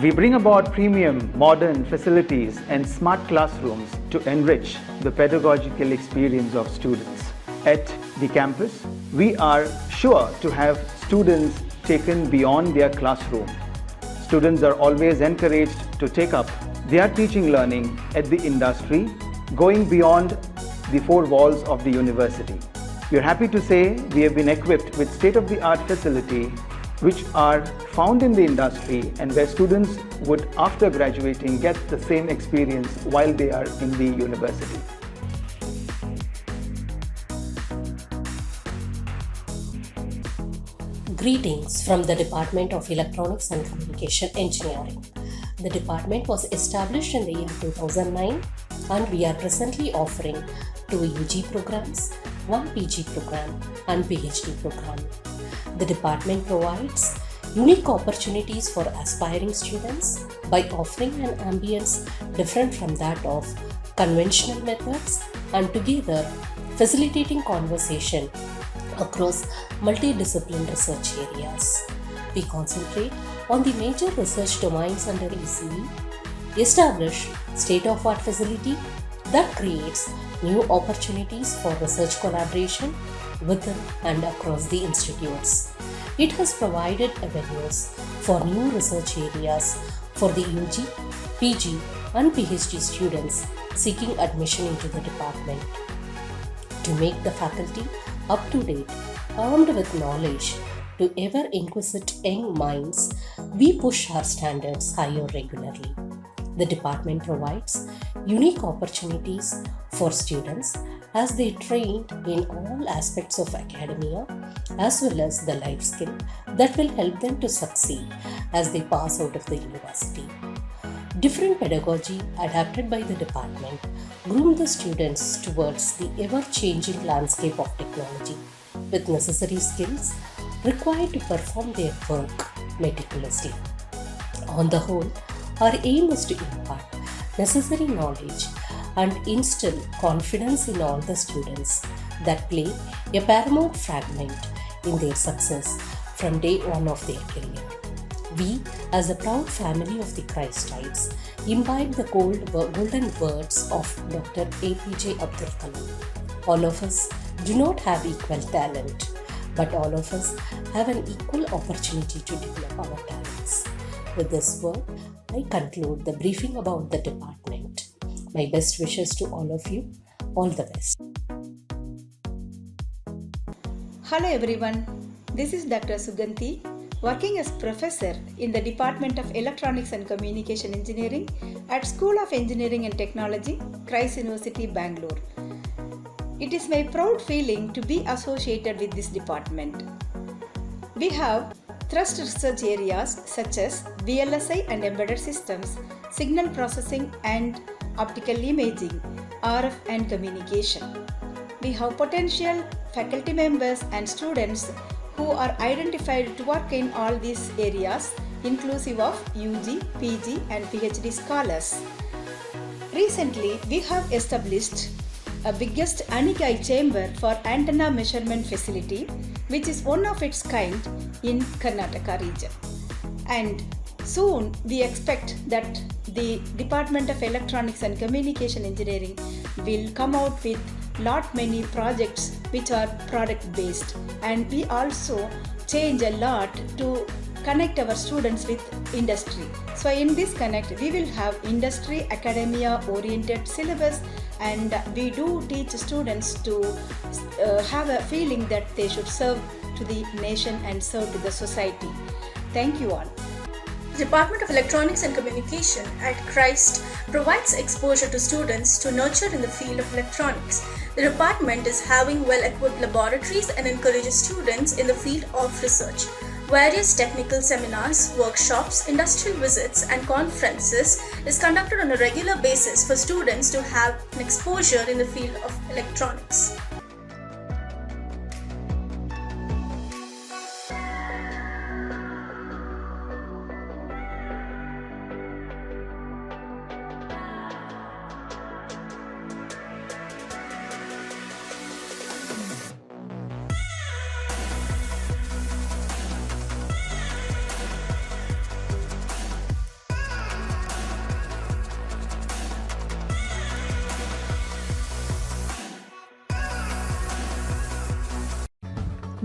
We bring about premium, modern facilities and smart classrooms to enrich the pedagogical experience of students. At the campus, we are sure to have students taken beyond their classroom. Students are always encouraged to take up their teaching learning at the industry, going beyond the four walls of the university. We are happy to say we have been equipped with state-of-the-art facility which are found in the industry and where students would, after graduating, get the same experience while they are in the university. Greetings from the Department of Electronics and Communication Engineering. The department was established in the year 2009 and we are presently offering 2 UG programs, 1 PG program and PhD program. The department provides unique opportunities for aspiring students by offering an ambience different from that of conventional methods and together facilitating conversation across multidisciplinary research areas. We concentrate on the major research domains under ECE, establish state-of-art facility that creates new opportunities for research collaboration within and across the institutes. It has provided avenues for new research areas for the UG, PG and PhD students seeking admission into the department. To make the faculty up to date, armed with knowledge to ever inquisitive young minds, we push our standards higher regularly. The department provides unique opportunities for students as they train in all aspects of academia as well as the life skill that will help them to succeed as they pass out of the university. Different pedagogy adapted by the department groom the students towards the ever-changing landscape of technology with necessary skills required to perform their work meticulously. On the whole, our aim is to impart necessary knowledge and instill confidence in all the students that play a paramount fragment in their success from day one of their career. We, as a proud family of the Christites, imbibe the golden words of Dr. APJ Abdul Kalam. All of us do not have equal talent, but all of us have an equal opportunity to develop our talents. With this word, I conclude the briefing about the department. My best wishes to all of you. All the best. Hello everyone, this is Dr. Suganti, working as professor in the Department of Electronics and Communication Engineering at School of Engineering and Technology, Christ University, Bangalore. It is my proud feeling to be associated with this department. We have thrust research areas such as VLSI and embedded systems, signal processing and optical imaging, RF and communication. We have potential faculty members and students who are identified to work in all these areas, inclusive of UG, PG and PhD scholars. Recently, we have established a biggest anechoic chamber for antenna measurement facility, which is one of its kind in Karnataka region. And soon we expect that the Department of Electronics and Communication Engineering will come out with many projects which are product based, and we also change a lot to connect our students with industry. So in this connect we will have industry academia oriented syllabus, and we do teach students to have a feeling that they should serve to the nation and serve to the society. Thank you all. The Department of Electronics and Communication at Christ provides exposure to students to nurture in the field of electronics. The department is having well-equipped laboratories and encourages students in the field of research. Various technical seminars, workshops, industrial visits and conferences is conducted on a regular basis for students to have an exposure in the field of electronics.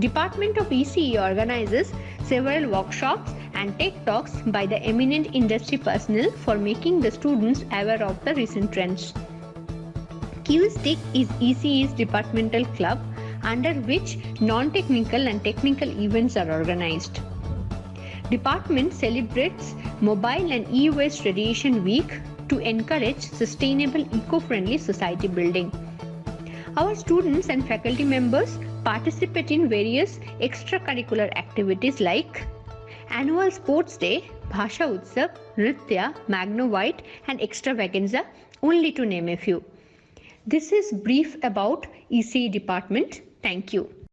Department of ECE organizes several workshops and tech talks by the eminent industry personnel for making the students aware of the recent trends. QSTEC is ECE's departmental club under which non-technical and technical events are organized. Department celebrates Mobile and E-Waste Radiation Week to encourage sustainable eco-friendly society building. Our students and faculty members participate in various extracurricular activities like Annual Sports Day, Bhasha Utsav, Nritya, Magno White and Extravaganza, only to name a few. This is brief about ECE department. Thank you.